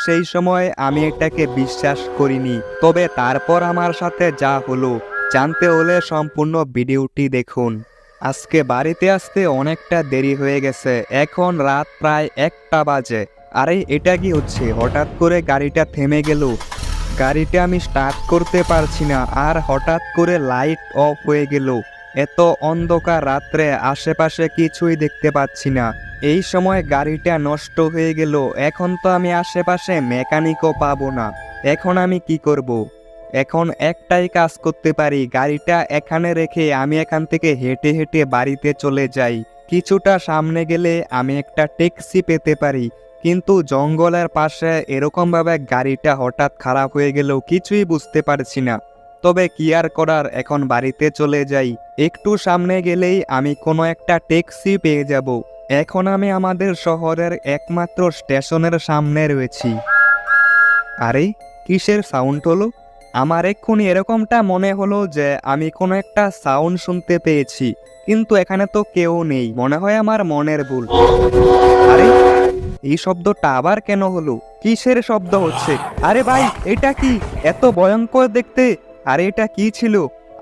সেই সময় আমি এটাকে বিশ্বাস করিনি। তবে তারপর আমার সাথে যা হলো জানতে হলে সম্পূর্ণ ভিডিওটি দেখুন। আজকে বাড়িতে আসতে অনেকটা দেরি হয়ে গেছে, এখন রাত প্রায় 1টা বাজে। আরে এটা কি হচ্ছে, হঠাৎ করে গাড়িটা থেমে গেল। গাড়িটা আমি স্টার্ট করতে পারছি না, আর হঠাৎ করে লাইট অফ হয়ে গেল। এত অন্ধকার রাত্রে আশেপাশে কিছুই দেখতে পাচ্ছি না। এই সময় গাড়িটা নষ্ট হয়ে গেল। এখন তো আমি আশেপাশে মেকানিকও পাবো না। এখন আমি কি করব? এখন একটাই কাজ করতে পারি, গাড়িটা এখানে রেখে আমি এখান থেকে হেঁটে হেঁটে বাড়িতে চলে যাই। কিছুটা সামনে গেলে আমি একটা ট্যাক্সি পেতে পারি, কিন্তু জঙ্গলের পাশে এরকমভাবে গাড়িটা হঠাৎ খারাপ হয়ে গেলেও কিছুই বুঝতে পারছি না। তবে কি আর করার, এখন বাড়িতে চলে যাই। একটু সামনে গেলেই আমি কোনো একটা ট্যাক্সি পেয়ে যাব। এখন আমি আমাদের শহরের একমাত্র স্টেশনের সামনে রয়েছি। আরে কিসের সাউন্ড হলো? আমার এক্ষুনি এরকমটা মনে হলো যে আমি কোনো একটা সাউন্ড শুনতে পেয়েছি, কিন্তু এখানে তো কেউ নেই। মনে হয় আমার মনের ভুল। আরে এই শব্দটা আবার কেন হলো? কিসের শব্দ হচ্ছে? আরে ভাই, এটা কি এত ভয়ঙ্কর দেখতে? আরে এটা কি ছিল?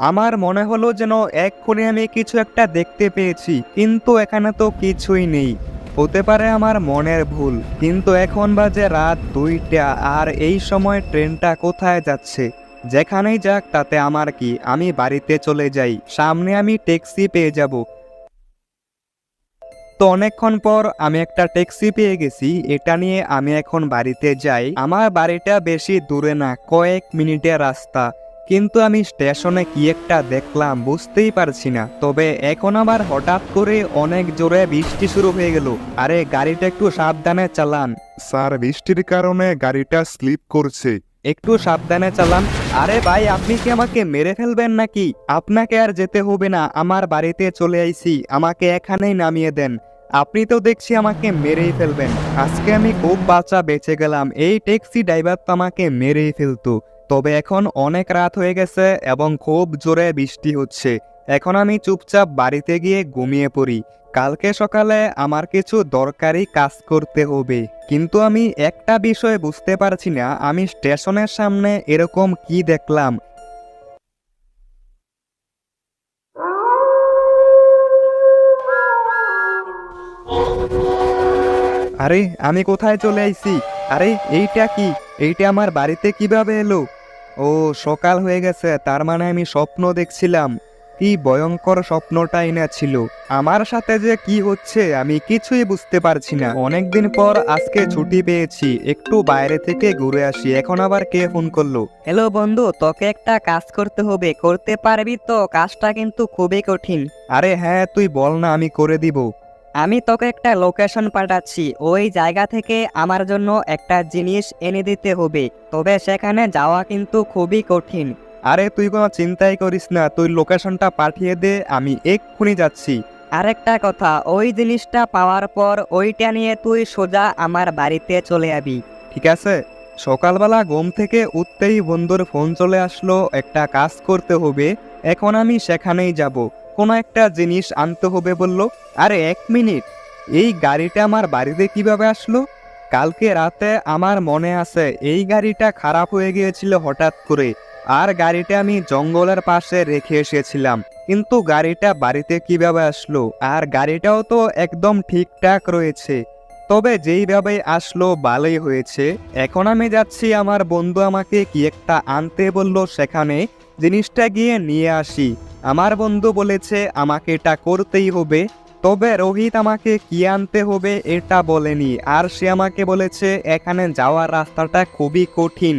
আমার মনে হলো যেন এক্ষুনি আমি কিছু একটা দেখতে পেয়েছি, কিন্তু এখানে তো কিছুই নেই। হতে পারে আমার মনের ভুল, কিন্তু এখন বাজে রাত 2টা, আর এই সময় ট্রেনটা কোথায় যাচ্ছে? যেখানেই যাক তাতে আমার কি, আমি বাড়িতে চলে যাই, সামনে আমি ট্যাক্সি পেয়ে যাব। তো অনেকক্ষণ পর আমি একটা ট্যাক্সি পেয়ে গেছি, এটা নিয়ে আমি এখন বাড়িতে যাই। আমার বাড়িটা বেশি দূরে না, কয়েক মিনিটের রাস্তা। কিন্তু আমি স্টেশনে কি একটা দেখলাম বুঝতেই পারছি না। তবে এখন আবার হঠাৎ করে অনেক জোরে বৃষ্টি শুরু হয়ে গেল। আরে গাড়িটা একটু সাবধানে চালান। স্যার, বৃষ্টির কারণে গাড়িটা স্লিপ করছে। একটু সাবধানে চালান। আরে ভাই, আপনি কি আমাকে মেরে ফেলবেন নাকি? আপনাকে আর যেতে হবে না, আমার বাড়িতে চলে আইছি, আমাকে এখানেই নামিয়ে দেন। আপনি তো দেখছি আমাকে মেরেই ফেলবেন। আজকে আমি খুব বাঁচা বেঁচে গেলাম, এই ট্যাক্সি ড্রাইভার তো আমাকে মেরেই ফেলতো। তবে এখন অনেক রাত হয়ে গেছে এবং খুব জোরে বৃষ্টি হচ্ছে। এখন আমি চুপচাপ বাড়িতে গিয়ে ঘুমিয়ে পড়ি। কালকে সকালে আমার কিছু দরকারি কাজ করতে হবে। কিন্তু আমি একটা বিষয় বুঝতে পারছি না, আমি স্টেশনের সামনে এরকম কি দেখলাম। আরে আমি কোথায় চলে আইছি? আরে এইটা কি? এইটা আমার বাড়িতে কিভাবে এলো? ও, সকাল হয়ে গেছে, তার মানে আমি স্বপ্ন দেখছিলাম। কি ভয়ঙ্কর স্বপ্নটাই না ছিল। আমার সাথে যে কি হচ্ছে আমি কিছুই বুঝতে পারছি না। অনেকদিন পর আজকে ছুটি পেয়েছি, একটু বাইরে থেকে ঘুরে আসি। এখন আবার কে ফোন করলো? হ্যালো বন্ধু, তোকে একটা কাজ করতে হবে, করতে পারবি তো? কাজটা কিন্তু খুবই কঠিন। আরে হ্যাঁ, তুই বল না, আমি করে দিব। আমি তোকে একটা লোকেশন পাঠাচ্ছি, ওই জায়গা থেকে আমার জন্য একটা জিনিস এনে দিতে হবে। তবে সেখানে যাওয়া কিন্তু খুবই কঠিন। আরে তুই কোনো চিন্তাই করিস না, তুই লোকেশনটা পাঠিয়ে দে, আমি এক্ষুনি যাচ্ছি। আরেকটা কথা, ওই জিনিসটা পাওয়ার পর ওইটা নিয়ে তুই সোজা আমার বাড়িতে চলে যাবি। ঠিক আছে। সকালবেলা ঘুম থেকে উঠতেই বন্ধুর ফোন চলে আসলো, একটা কাজ করতে হবে। এখন আমি সেখানেই যাব, কোনো একটা জিনিস আনতে হবে বলল। আরে 1 মিনিট, এই গাড়িটা আমার বাড়িতে কিভাবে আসলো? কালকে রাতে আমার মনে আছে এই গাড়িটা খারাপ হয়ে গিয়েছিল হঠাৎ করে, আর গাড়িটা আমি জঙ্গলের পাশে রেখে এসেছিলাম। কিন্তু গাড়িটা বাড়িতে কিভাবে আসলো? আর গাড়িটাও তো একদম ঠিকঠাক রয়েছে। তবে যেইভাবে আসলো ভালোই হয়েছে। এখন আমি যাচ্ছি, আমার বন্ধু আমাকে কি একটা আনতে বলল, সেখানে জিনিসটা গিয়ে নিয়ে আসি। আমার বন্ধু বলেছে আমাকে এটা করতেই হবে। তবে রোহিত আমাকে কি আনতে হবে এটা বলেনি, আর সে আমাকে বলেছে এখানে যাওয়ার রাস্তাটা খুবই কঠিন,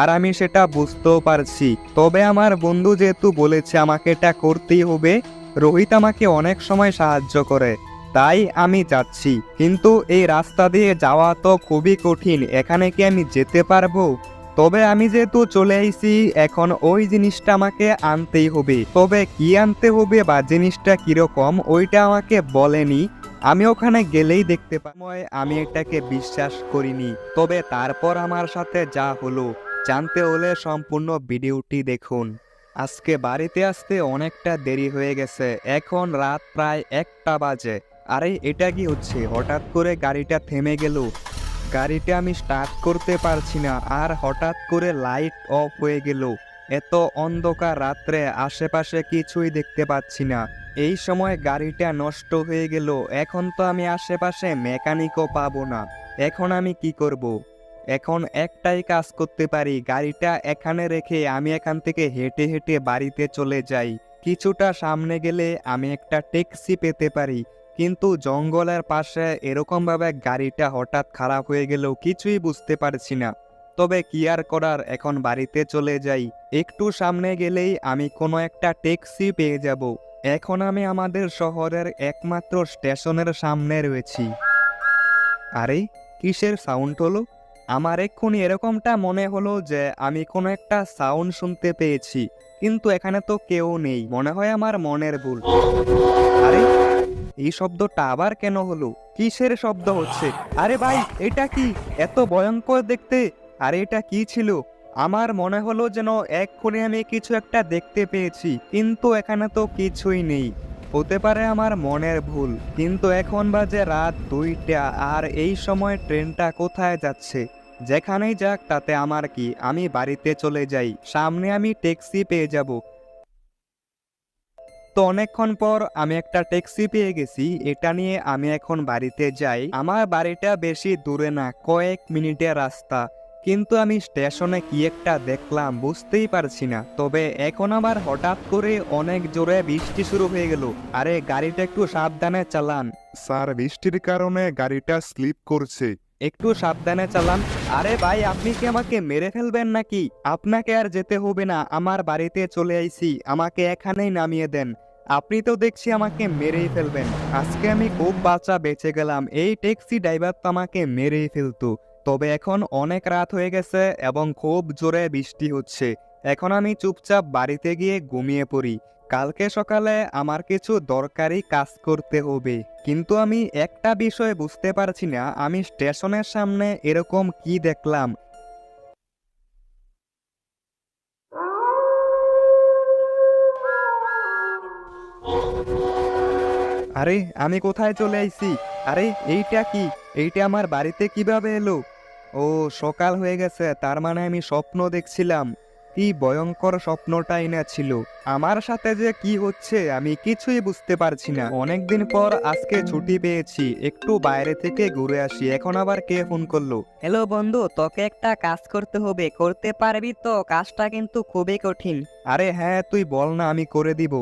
আর আমি সেটা বুঝতেও পারছি। তবে আমার বন্ধু যেহেতু বলেছে আমাকে এটা করতেই হবে, রোহিত আমাকে অনেক সময় সাহায্য করে, তাই আমি যাচ্ছি। কিন্তু এই রাস্তা দিয়ে যাওয়া তো খুবই কঠিন, এখানে কি আমি যেতে পারবো? তবে আমি যেহেতু চলে আইছি, এখন ওই জিনিসটা আমাকে আনতেই হবে। তবে কি আনতে হবে বা জিনিসটা কিরকম ওইটা আমাকে বলেনি। আমি ওখানে গেলেই দেখতে পাই। আমি এটাকে বিশ্বাস করিনি। তবে তারপর আমার সাথে যা হলো জানতে হলে সম্পূর্ণ ভিডিওটি দেখুন। আজকে বাড়িতে আসতে অনেকটা দেরি হয়ে গেছে, এখন রাত প্রায় 1টা বাজে। আরে এটা কি হচ্ছে, হঠাৎ করে গাড়িটা থেমে গেল। গাড়িটা আমি স্টার্ট করতে পারছি না, আর হঠাৎ করে লাইট অফ হয়ে গেল। এত অন্ধকার রাত্রে আশেপাশে কিছুই দেখতে পাচ্ছি না। এই সময় গাড়িটা নষ্ট হয়ে গেল। এখন তো আমি আশেপাশে মেকানিকও পাবো না। এখন আমি কি করব? এখন একটাই কাজ করতে পারি, গাড়িটা এখানে রেখে আমি এখান থেকে হেঁটে হেঁটে বাড়িতে চলে যাই। কিছুটা সামনে গেলে আমি একটা ট্যাক্সি পেতে পারি, কিন্তু জঙ্গলের পাশে এরকমভাবে গাড়িটা হঠাৎ খারাপ হয়ে গেলেও কিছুই বুঝতে পারছি না। তবে কি আর করার, এখন বাড়িতে চলে যাই। একটু সামনে গেলেই আমি কোনো একটা ট্যাক্সি পেয়ে যাব। এখন আমি আমাদের শহরের একমাত্র স্টেশনের সামনে রয়েছি। আরে, কিসের সাউন্ড হলো? আমার এক্ষুনি এরকমটা মনে হলো যে আমি কোনো একটা সাউন্ড শুনতে পেয়েছি, কিন্তু এখানে তো কেউ নেই। মনে হয় আমার মনের ভুল। আরে, এই শব্দটা আবার কেন হলো? কিসের শব্দ হচ্ছে? আরে ভাই, এটা কি? এত ভয়ঙ্কর দেখতে! আরে এটা কি ছিল? আমার মনে হলো যেন এক্ষুনি আমি কিছু একটা দেখতে পেয়েছি, কিন্তু এখানে তো কিছুই নেই। হতে পারে আমার মনের ভুল, কিন্তু এখন বাজে রাত 2টা, আর এই সময় ট্রেনটা কোথায় যাচ্ছে? যেখানেই যাক তাতে আমার কি, আমি বাড়িতে চলে যাই। সামনে আমি ট্যাক্সি পেয়ে যাব। তো অনেকক্ষণ পর আমি একটা ট্যাক্সি পেয়ে গেছি। এটা নিয়ে আমি এখন বাড়িতে যাই। আমার বাড়িটা বেশি দূরে না, কয়েক মিনিটের রাস্তা। কিন্তু আমি স্টেশনে কি একটা দেখলাম বুঝতেই পারছি না। তবে এখন আবার হঠাৎ করে অনেক জোরে বৃষ্টি শুরু হয়ে গেল। আরে গাড়িটা একটু সাবধানে চালান। স্যার, বৃষ্টির কারণে গাড়িটা স্লিপ করছে। একটু সাবধানে চালান। আরে ভাই, আপনি কি আমাকে মেরে ফেলবেন নাকি? আপনাকে আর যেতে হবে না, আমার বাড়িতে চলে আইছি। আমাকে এখানেই নামিয়ে দেন। আপনি তো দেখছি আমাকে মেরেই ফেলবেন। আজকে আমি খুব বাঁচা বেঁচে গেলাম, এই ট্যাক্সি ড্রাইভার তো আমাকে মেরেই ফেলতো। তবে এখন অনেক রাত হয়ে গেছে এবং খুব জোরে বৃষ্টি হচ্ছে। এখন আমি চুপচাপ বাড়িতে গিয়ে ঘুমিয়ে পড়ি। কালকে সকালে আমার কিছু দরকারি কাজ করতে হবে, কিন্তু আমি একটা বিষয় বুঝতে পারছি না, আমি স্টেশনের সামনে এরকম কি দেখলাম। আরে আমি কোথায় চলে আইছি? আরে এইটা কি? এইটা আমার বাড়িতে কিভাবে এলো? ও, সকাল হয়ে গেছে, তার মানে আমি স্বপ্ন দেখছিলাম। কি ভয়ঙ্কর স্বপ্নটাই না ছিল! আমার সাথে যে কি হচ্ছে আমি কিছুই বুঝতে পারছি না। অনেকদিন পর আজকে ছুটি পেয়েছি, একটু বাইরে থেকে ঘুরে আসি। এখন আবার কে ফোন করলো? হ্যালো বন্ধু, তোকে একটা কাজ করতে হবে, করতে পারবি তো? কাজটা কিন্তু খুবই কঠিন। আরে হ্যাঁ, তুই বল না, আমি করে দিব।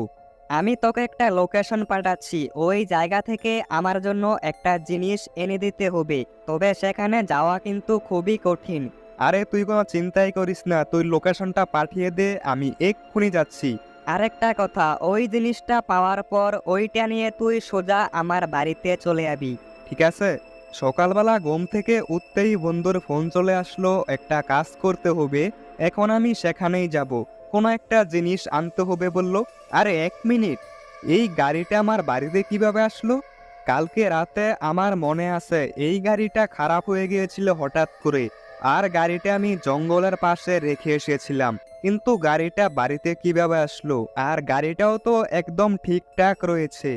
আমি তোকে একটা লোকেশন পাঠাচ্ছি, ওই জায়গা থেকে আমার জন্য একটা জিনিস এনে দিতে হবে। তবে সেখানে যাওয়া কিন্তু খুবই কঠিন। আরে তুই কোনো চিন্তাই করিস না, তুই লোকেশনটা পাঠিয়ে দে, আমি এক্ষুনি যাচ্ছি। আরেকটা কথা, ওই জিনিসটা পাওয়ার পর ওইটা নিয়ে তুই সোজা আমার বাড়িতে চলে যাবি। ঠিক আছে। সকালবেলা ঘুম থেকে উঠতেই বন্ধুর ফোন চলে আসলো, একটা কাজ করতে হবে। এখন আমি সেখানেই যাব। কোনো একটা জিনিস আনতে হবে বলল। আরে 1 মিনিট, এই গাড়িটা আমার বাড়িতে কিভাবে আসলো? কালকে রাতে আমার মনে আছে এই গাড়িটা খারাপ হয়ে গিয়েছিল হঠাৎ করে, আর গাড়িটা আমি জঙ্গলের পাশে রেখে এসেছিলাম। কিন্তু গাড়িটা বাড়িতে কিভাবে আসলো? আর গাড়িটাও তো একদম ঠিকঠাক রয়েছে।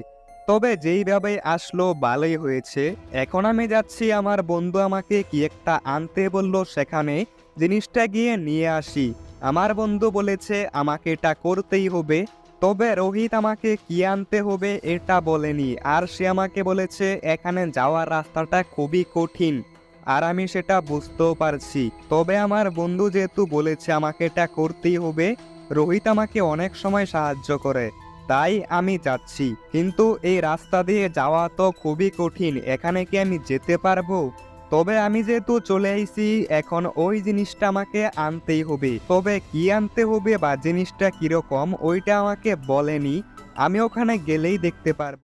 তবে যেইভাবে আসলো ভালোই হয়েছে। এখন আমি যাচ্ছি, আমার বন্ধু আমাকে কি একটা আনতে বলল, সেখানে জিনিসটা গিয়ে নিয়ে আসি। আমার বন্ধু বলেছে আমাকে এটা করতেই হবে। তবে রোহিত আমাকে কি আনতে হবে এটা বলেনি, আর সে আমাকে বলেছে এখানে যাওয়ার রাস্তাটা খুবই কঠিন, আর আমি সেটা বুঝতেও পারছি। তবে আমার বন্ধু যেহেতু বলেছে আমাকে এটা করতেই হবে, রোহিত আমাকে অনেক সময় সাহায্য করে, তাই আমি যাচ্ছি। কিন্তু এই রাস্তা দিয়ে যাওয়া তো খুবই কঠিন, এখানে কি আমি যেতে পারবো? তবে আমি যেহেতু চলে আইছি, এখন ওই জিনিসটা আমাকে আনতেই হবে। তবে কি আনতে হবে বা জিনিসটা কিরকম ওইটা আমাকে বলেনি, আমি ওখানে গেলেই দেখতে পারবো।